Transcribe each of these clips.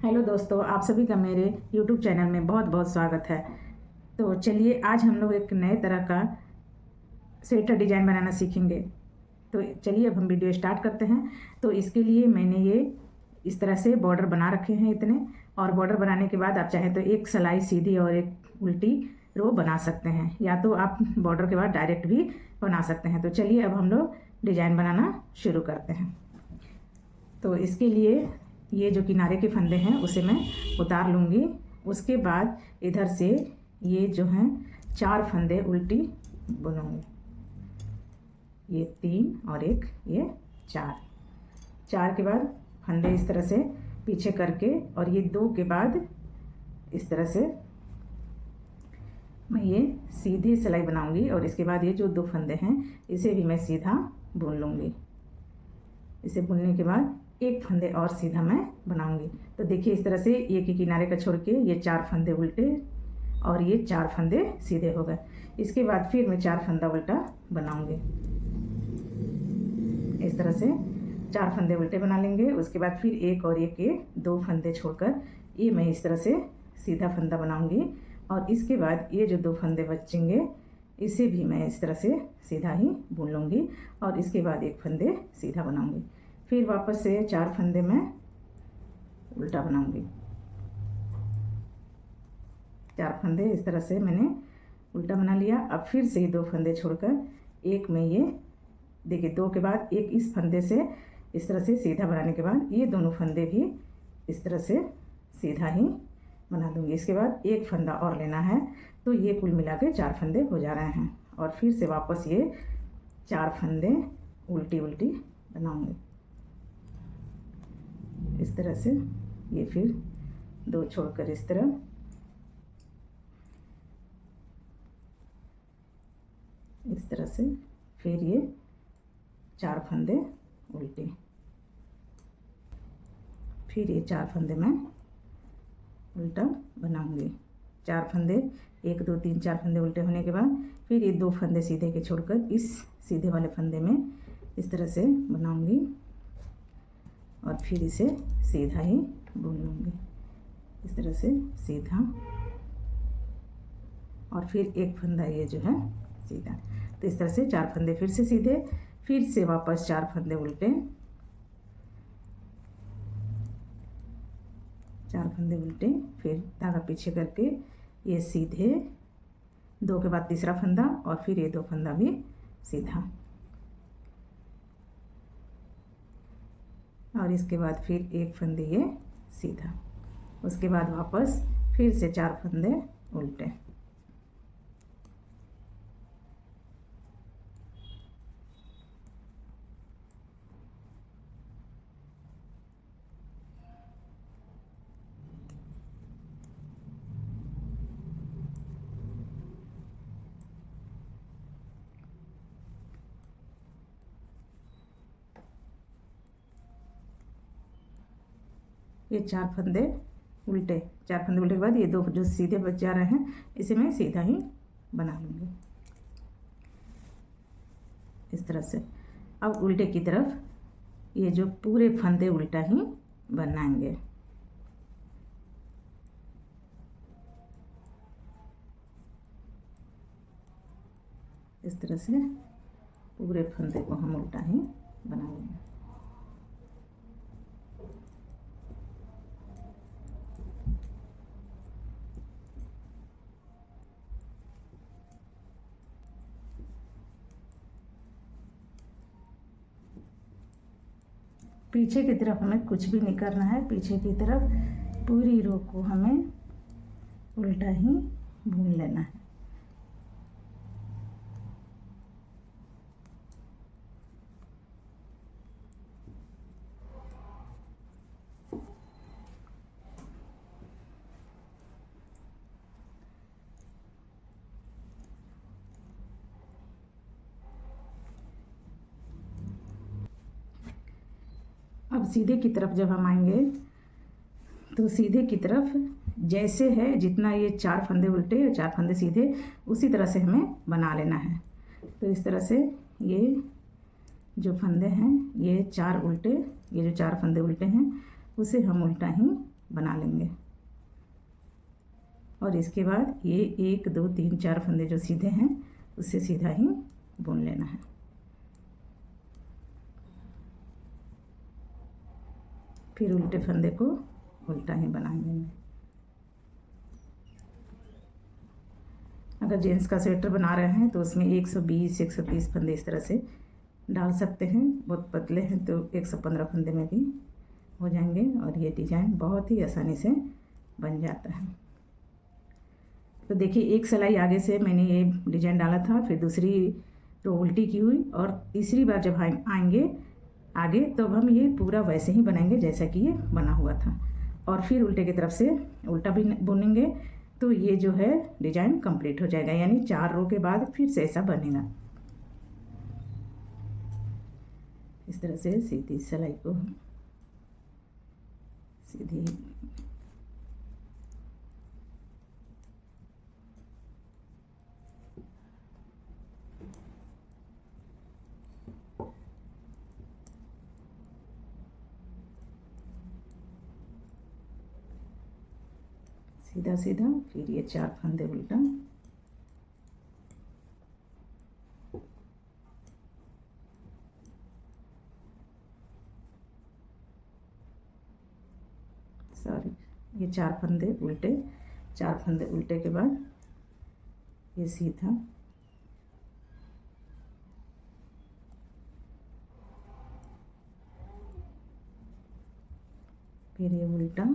Hello दोस्तों, आप सभी का मेरे YouTube चैनल में बहुत बहुत स्वागत है। तो चलिए आज हम लोग एक नए तरह का स्वेटर डिज़ाइन बनाना सीखेंगे। तो चलिए अब हम वीडियो स्टार्ट करते हैं। तो इसके लिए मैंने ये इस तरह से बॉर्डर बना रखे हैं इतने, और बॉर्डर बनाने के बाद आप चाहें तो एक सिलाई सीधी और एक उल्टी रो बना सकते हैं, या तो आप बॉर्डर के बाद डायरेक्ट भी बना सकते हैं। तो चलिए अब हम लोग डिज़ाइन बनाना शुरू करते हैं। तो इसके लिए ये जो किनारे के फंदे हैं उसे मैं उतार लूँगी। उसके बाद इधर से ये जो हैं 4 फंदे उल्टी बुनूँगी। ये 3 और एक ये 4 के बाद फंदे इस तरह से पीछे करके, और ये 2 के बाद इस तरह से मैं ये सीधी सिलाई बनाऊँगी। और इसके बाद ये जो 2 फंदे हैं इसे भी मैं सीधा बुन लूँगी। इसे बुनने के बाद एक फंदे और सीधा मैं बनाऊंगी। तो देखिए इस तरह से एक ही किनारे का छोड़ के ये 4 फंदे उल्टे और ये 4 फंदे सीधे हो गए। इसके बाद फिर मैं 4 फंदा उल्टा बनाऊंगी। इस तरह से 4 फंदे उल्टे बना लेंगे। उसके बाद फिर एक और एक के 2 फंदे छोड़कर ये मैं इस तरह से सीधा फंदा बनाऊंगी। और इसके बाद ये जो 2 फंदे बचेंगे इसे भी मैं इस तरह से सीधा ही बुन लूँगी। और इसके बाद एक फंदे सीधा बनाऊंगी। फिर वापस से 4 फंदे मैं उल्टा बनाऊंगी। 4 फंदे इस तरह से मैंने उल्टा बना लिया। अब फिर से 2 फंदे छोड़कर एक में ये देखिए 2 के बाद एक इस फंदे से इस तरह से सीधा बनाने के बाद ये दोनों फंदे भी इस तरह से सीधा ही बना दूंगी। इसके बाद एक फंदा और लेना है। तो ये कुल मिला के 4 फंदे हो जा रहे हैं। और फिर से वापस ये 4 फंदे उल्टी उल्टी बनाऊंगी इस तरह से। ये फिर 2 छोड़कर इस तरह, इस तरह से फिर ये 4 फंदे उल्टे, फिर ये 4 फंदे मैं उल्टा बनाऊंगी। 4 फंदे 1 2 3 4 फंदे उल्टे होने के बाद फिर ये 2 फंदे सीधे के छोड़कर इस सीधे वाले फंदे में इस तरह से बनाऊंगी। और फिर इसे सीधा ही बुन लूँगी इस तरह से सीधा। और फिर एक फंदा ये जो है सीधा। तो इस तरह से 4 फंदे फिर से सीधे, फिर से वापस 4 फंदे उल्टे, 4 फंदे उल्टे, फिर धागा पीछे करके ये सीधे 2 के बाद तीसरा फंदा, और फिर ये 2 फंदा भी सीधा। और इसके बाद फिर एक फंदे ये सीधा। उसके बाद वापस फिर से 4 फंदे उल्टे। ये 4 फंदे उल्टे, 4 फंदे उल्टे के बाद ये 2 जो सीधे बच जा रहे हैं इसे मैं सीधा ही बना लूँगी इस तरह से। अब उल्टे की तरफ ये जो पूरे फंदे उल्टा ही बनाएंगे। इस तरह से पूरे फंदे को हम उल्टा ही बनाएंगे। पीछे की तरफ हमें कुछ भी नहीं करना है। पीछे की तरफ पूरी रो को हमें उल्टा ही भून लेना है। अब सीधे की तरफ जब हम आएंगे तो सीधे की तरफ जैसे है, जितना ये 4 फंदे उल्टे और 4 फंदे सीधे उसी तरह से हमें बना लेना है। तो इस तरह से ये जो फंदे हैं ये 4 उल्टे, ये जो 4 फंदे उल्टे हैं उसे हम उल्टा ही बना लेंगे। और इसके बाद ये 1 2 3 4 फंदे जो सीधे हैं उससे सीधा ही बुन लेना है। फिर उल्टे फंदे को उल्टा ही बनाएंगे। अगर जेंट्स का स्वेटर बना रहे हैं तो उसमें 120 130 फंदे इस तरह से डाल सकते हैं। बहुत पतले हैं तो 115 फंदे में भी हो जाएंगे और ये डिज़ाइन बहुत ही आसानी से बन जाता है। तो देखिए, एक सिलाई आगे से मैंने ये डिज़ाइन डाला था, फिर दूसरी रो उल्टी की हुई और तीसरी बार जब आएंगे आगे तो हम ये पूरा वैसे ही बनाएंगे जैसा कि ये बना हुआ था। और फिर उल्टे की तरफ से उल्टा भी बुनेंगे तो ये जो है डिज़ाइन कंप्लीट हो जाएगा, यानी 4 रो के बाद फिर से ऐसा बनेगा। इस तरह से सीधी सिलाई को सीधी सीधा सीधा, फिर ये 4 फंदे उल्टा, सॉरी ये 4 फंदे उल्टे, 4 फंदे उल्टे के बाद ये सीधा, फिर ये उल्टा,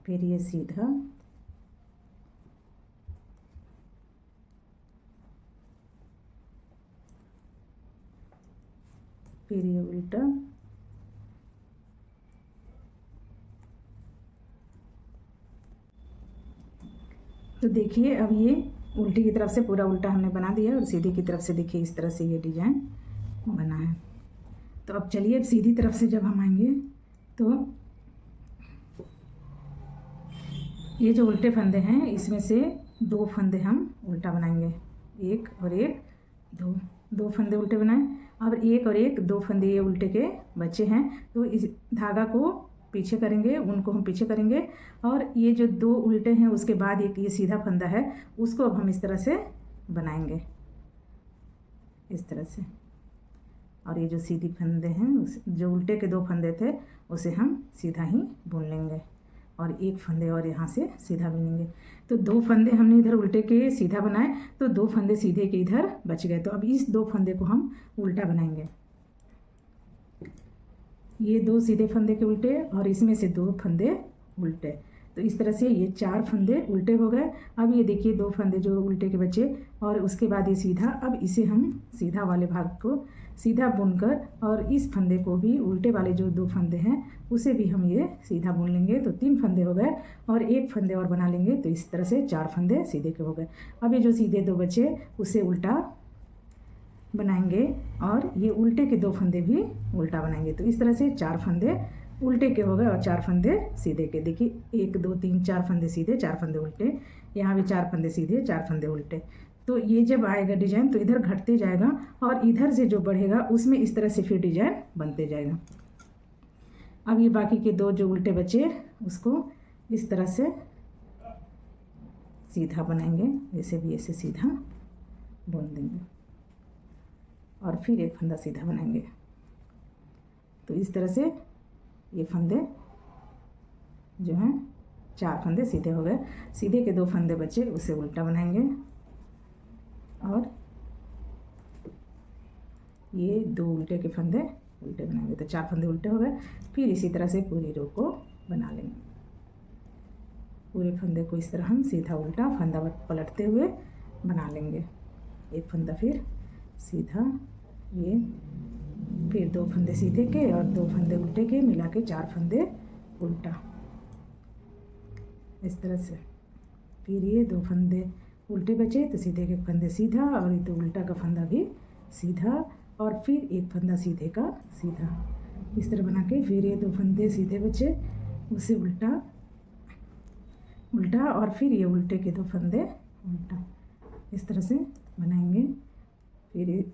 फिर ये सीधा, फिर ये उल्टा, तो देखिए अब ये उल्टी की तरफ से पूरा उल्टा हमने बना दिया और सीधी की तरफ से देखिए इस तरह से ये डिज़ाइन बना है। तो अब चलिए, अब सीधी तरफ से जब हम आएंगे तो ये जो उल्टे फंदे हैं इसमें से 2 फंदे हम उल्टा बनाएंगे, 1 और 1 2 फंदे उल्टे बनाए। अब 1 और 1 2 फंदे ये उल्टे के बचे हैं तो इस धागा को पीछे करेंगे, उनको हम पीछे करेंगे और ये जो 2 उल्टे हैं उसके बाद एक ये सीधा फंदा है उसको अब हम इस तरह से बनाएंगे, इस तरह से। और ये जो सीधी फंदे हैं जो उल्टे के 2 फंदे थे उसे हम सीधा ही बुन लेंगे और 1 फंदे और यहाँ से सीधा बुनेंगे। तो 2 फंदे हमने इधर उल्टे के सीधा बनाए तो 2 फंदे सीधे के इधर बच गए। तो अब इस 2 फंदे को हम उल्टा बनाएंगे, ये 2 सीधे फंदे के उल्टे और इसमें से 2 फंदे उल्टे। तो इस तरह से ये 4 फंदे उल्टे हो गए। अब ये देखिए 2 फंदे जो उल्टे के बचे और उसके बाद ये सीधा। अब इसे हम सीधा वाले भाग को सीधा बुनकर और इस फंदे को भी उल्टे वाले जो 2 फंदे हैं उसे भी हम ये सीधा बुन लेंगे। तो 3 फंदे हो गए और 1 फंदे और बना लेंगे। तो इस तरह से 4 फंदे सीधे के हो गए। अब ये जो सीधे 2 बचे उसे उल्टा बनाएंगे और ये उल्टे के 2 फंदे भी उल्टा बनाएंगे। तो इस तरह से 4 फंदे उल्टे के हो गए और 4 फंदे सीधे के। देखिए 1 2 3 4 फंदे सीधे, 4 फंदे उल्टे, यहाँ भी 4 फंदे सीधे, 4 फंदे उल्टे। तो ये जब आएगा डिज़ाइन तो इधर घटते जाएगा और इधर से जो बढ़ेगा उसमें इस तरह से फिर डिज़ाइन बनते जाएगा। अब ये बाकी के 2 जो उल्टे बचे उसको इस तरह से सीधा बनाएंगे, ऐसे भी ऐसे सीधा बुन देंगे और फिर 1 फंदा सीधा बनाएंगे। तो इस तरह से ये फंदे जो हैं 4 फंदे सीधे हो गए। सीधे के 2 फंदे बचे उसे उल्टा बनाएंगे और ये 2 उल्टे के फंदे उल्टे बनाएंगे। तो 4 फंदे उल्टे हो गए। फिर इसी तरह से पूरी रो को बना लेंगे। पूरे फंदे को इस तरह हम सीधा उल्टा फंदा पलटते हुए बना लेंगे। 1 फंदा फिर सीधा, ये फिर 2 फंदे सीधे के और 2 फंदे उल्टे के, मिला के 4 फंदे उल्टा, इस तरह से। फिर ये 2 फंदे उल्टे बचे तो सीधे के फंदे सीधा और ये तो उल्टा का फंदा भी सीधा और फिर 1 फंदा सीधे का सीधा, इस तरह बना के फिर ये 2 फंदे सीधे बचे उसे उल्टा उल्टा और फिर ये उल्टे के 2 फंदे उल्टा, इस तरह से बनाएंगे। फिर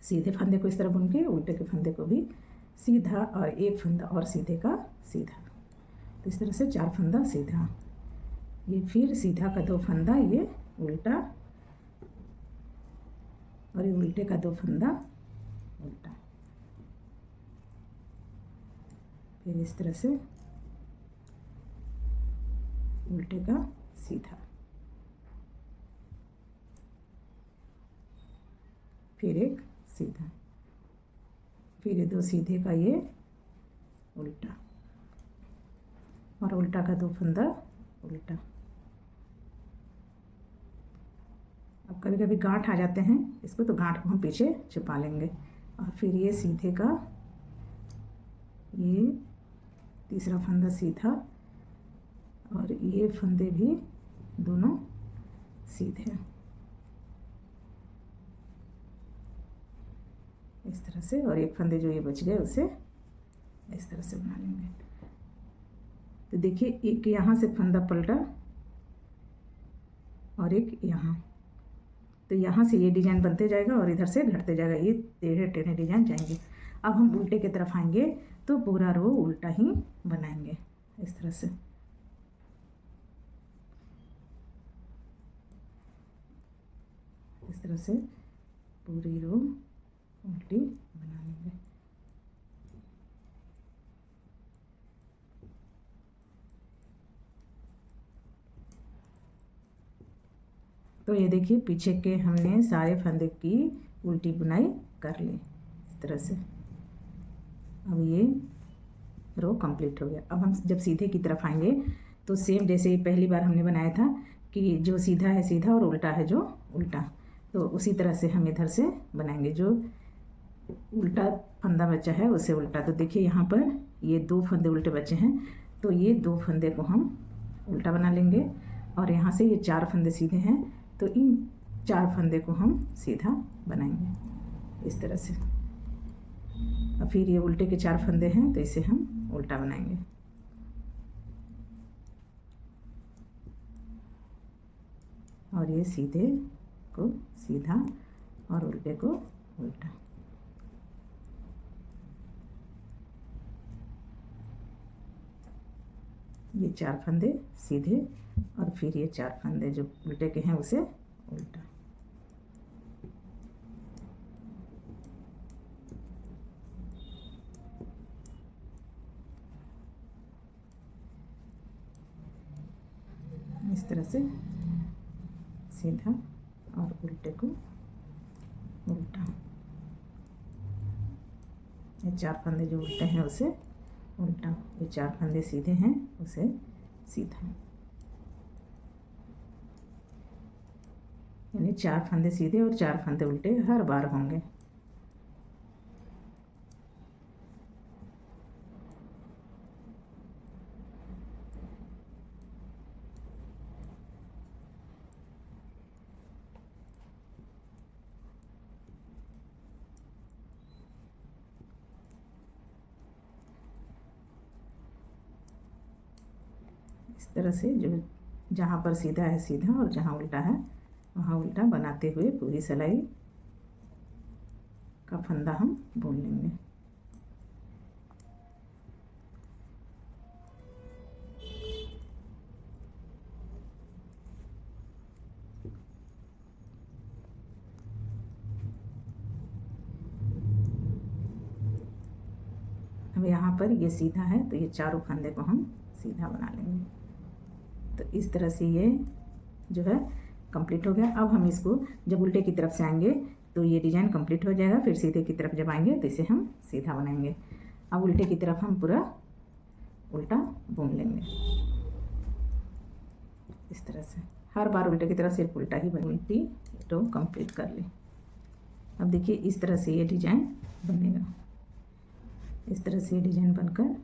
सीधे फंदे को इस तरह बुन के उल्टे के फंदे को भी सीधा, और एक फंदा और सीधे का सीधा। तो इस तरह से 4 फंदा सीधा, ये फिर सीधा का 2 फंदा, ये उल्टा, और ये उल्टे का 2 फंदा उल्टा। फिर इस तरह से उल्टे का सीधा, फिर एक सीधा, फिर ये 2 सीधे का ये उल्टा, और उल्टा का 2 फंदा उल्टा। अब कभी कभी गांठ आ जाते हैं इसको, तो गांठ को हम पीछे छुपा लेंगे। और फिर ये सीधे का ये तीसरा फंदा सीधा, और ये फंदे भी दोनों सीधे, इस तरह से। और एक फंदे जो ये बच गए उसे इस तरह से बना लेंगे। तो देखिए, एक यहाँ से फंदा पलटा और एक यहाँ, तो यहाँ से ये डिजाइन बनते जाएगा और इधर से घटते जाएगा, ये टेढ़े टेढ़े डिजाइन जाएंगे। अब हम उल्टे की तरफ आएंगे तो पूरा रो उल्टा ही बनाएंगे इस तरह से। इस तरह से पूरी रो उल्टी बना लेंगे। तो ये देखिए, पीछे के हमने सारे फंदे की उल्टी बुनाई कर ली इस तरह से। अब ये रो कंप्लीट हो गया। अब हम जब सीधे की तरफ आएंगे तो सेम जैसे पहली बार हमने बनाया था कि जो सीधा है सीधा और उल्टा है जो उल्टा, तो उसी तरह से हम इधर से बनाएंगे। जो उल्टा फंदा बचा है उसे उल्टा। तो देखिए, यहाँ पर ये 2 फंदे उल्टे बचे हैं, तो ये 2 फंदे को हम उल्टा बना लेंगे। और यहाँ से ये 4 फंदे सीधे हैं, तो इन 4 फंदे को हम सीधा बनाएंगे इस तरह से। और फिर ये उल्टे के 4 फंदे हैं, तो इसे हम उल्टा बनाएंगे। और ये सीधे को सीधा और उल्टे को उल्टा। ये 4 फंदे सीधे और फिर ये 4 फंदे जो उल्टे के हैं उसे उल्टा। इस तरह से सीधा और उल्टे को उल्टा। ये 4 फंदे जो उल्टे हैं उसे उल्टा, ये 4 फंदे सीधे हैं उसे सीधा। यानी 4 फंदे सीधे और 4 फंदे उल्टे हर बार होंगे। इस तरह से जो जहाँ पर सीधा है सीधा और जहाँ उल्टा है वहाँ उल्टा बनाते हुए पूरी सिलाई का फंदा हम बुन लेंगे। अब यहाँ पर ये सीधा है, तो ये चारों फंदे को हम सीधा बना लेंगे। तो इस तरह से ये जो है कंप्लीट हो गया। अब हम इसको जब उल्टे की तरफ से आएंगे तो ये डिज़ाइन कंप्लीट हो जाएगा। फिर सीधे की तरफ जब आएंगे तो इसे हम सीधा बनाएंगे। अब उल्टे की तरफ हम पूरा उल्टा बुन लेंगे इस तरह से। हर बार उल्टे की तरफ सिर्फ उल्टा ही उल्टी तो कंप्लीट कर ली। अब देखिए, इस तरह से ये डिज़ाइन बनेगा। इस तरह से ये डिज़ाइन बनकर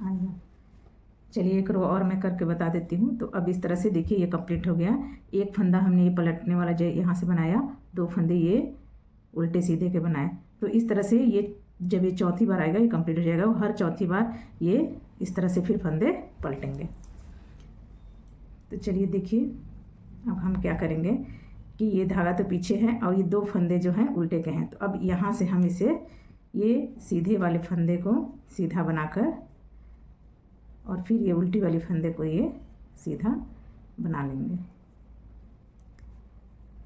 आएगा। चलिए एक रो और मैं करके बता देती हूँ। तो अब इस तरह से देखिए ये कंप्लीट हो गया। एक फंदा हमने ये पलटने वाला जो यहाँ से बनाया, 2 फंदे ये उल्टे सीधे के बनाए। तो इस तरह से ये जब ये चौथी बार आएगा ये कंप्लीट हो जाएगा। हर चौथी बार ये इस तरह से फिर फंदे पलटेंगे। तो चलिए देखिए, अब हम क्या करेंगे कि ये धागा तो पीछे है और ये 2 फंदे जो हैं उल्टे के हैं। तो अब यहाँ से हम इसे ये सीधे वाले फंदे को सीधा बनाकर और फिर ये उल्टी वाली फंदे को ये सीधा बना लेंगे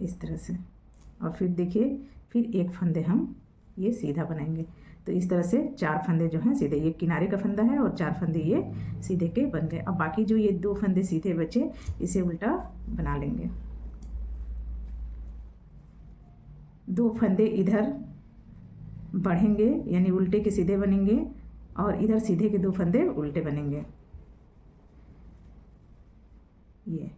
इस तरह से। और फिर देखिए फिर एक फंदे हम ये सीधा बनाएंगे। तो इस तरह से 4 फंदे जो हैं सीधे, ये किनारे का फंदा है और 4 फंदे ये सीधे के बन गए। अब बाकी जो ये 2 फंदे सीधे बचे इसे उल्टा बना लेंगे। 2 फंदे इधर बढ़ेंगे यानी उल्टे के सीधे बनेंगे और इधर सीधे के 2 फंदे उल्टे बनेंगे। ये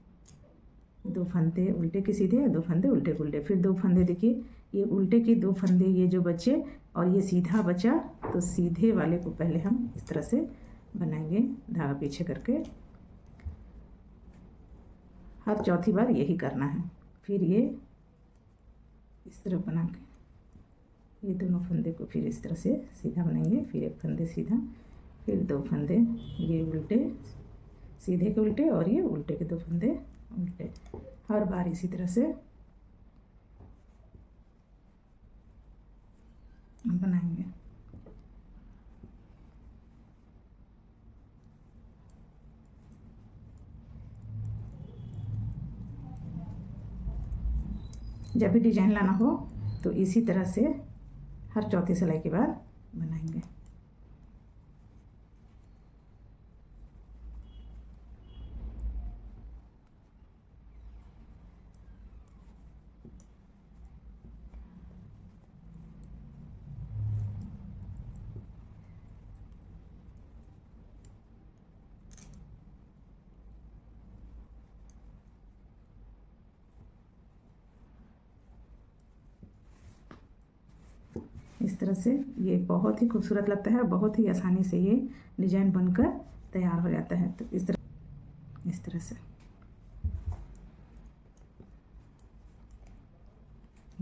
2 फंदे उल्टे के सीधे और 2 फंदे उल्टे के उल्टे। फिर 2 फंदे देखिए ये उल्टे के 2 फंदे ये जो बचे और ये सीधा बचा, तो सीधे वाले को पहले हम इस तरह से बनाएंगे धागा पीछे करके। हर चौथी बार यही करना है। फिर ये इस तरह बना के ये दोनों फंदे को फिर इस तरह से सीधा बनाएंगे। फिर एक फंदे सीधा, फिर 2 फंदे ये उल्टे, सीधे के उल्टे और ये उल्टे के 2 फंदे उल्टे। हर बार इसी तरह से बनाएंगे। जब भी डिजाइन लाना हो तो इसी तरह से हर चौथी सिलाई के बाद बनाएंगे। इस तरह से ये बहुत ही खूबसूरत लगता है, बहुत ही आसानी से ये डिजाइन बनकर तैयार हो जाता है। तो इस तरह से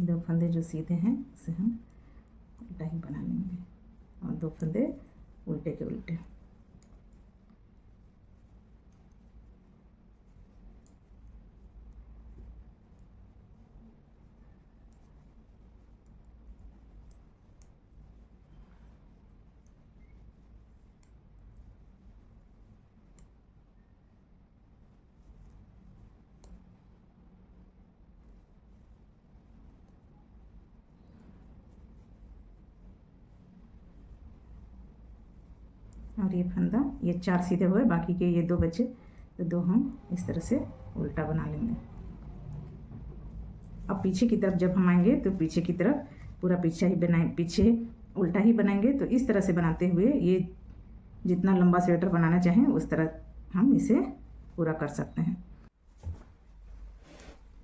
2 फंदे जो सीधे हैं उसे हम उल्टा ही बना लेंगे और 2 फंदे उल्टे के उल्टे। और ये फंदा ये 4 सीधे हुए, बाकी के ये 2 बचे, तो 2 हम इस तरह से उल्टा बना लेंगे। अब पीछे की तरफ जब हम आएंगे तो पीछे की तरफ पूरा पीछे ही बनाए, पीछे उल्टा ही बनाएंगे। तो इस तरह से बनाते हुए ये जितना लंबा स्वेटर बनाना चाहें उस तरह हम इसे पूरा कर सकते हैं।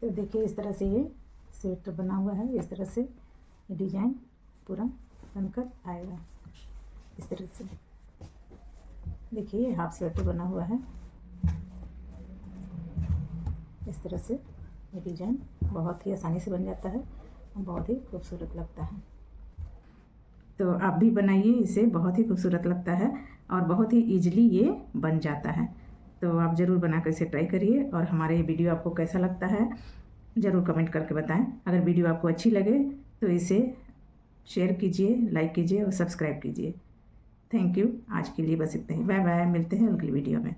तो देखिए इस तरह से ये स्वेटर बना हुआ है। इस तरह से ये डिजाइन पूरा बनकर आएगा। इस तरह से देखिए ये हाफ स्वेटर बना हुआ है। इस तरह से ये डिजाइन बहुत ही आसानी से बन जाता है और बहुत ही खूबसूरत लगता है। तो आप भी बनाइए, इसे बहुत ही खूबसूरत लगता है और बहुत ही ईजिली ये बन जाता है। तो आप ज़रूर बनाकर इसे ट्राई करिए और हमारे ये वीडियो आपको कैसा लगता है ज़रूर कमेंट करके बताएं। अगर वीडियो आपको अच्छी लगे तो इसे शेयर कीजिए, लाइक कीजिए और सब्सक्राइब कीजिए। Thank you. आज के लिए बस इतना ही। बाय बाय, मिलते हैं अगली वीडियो में।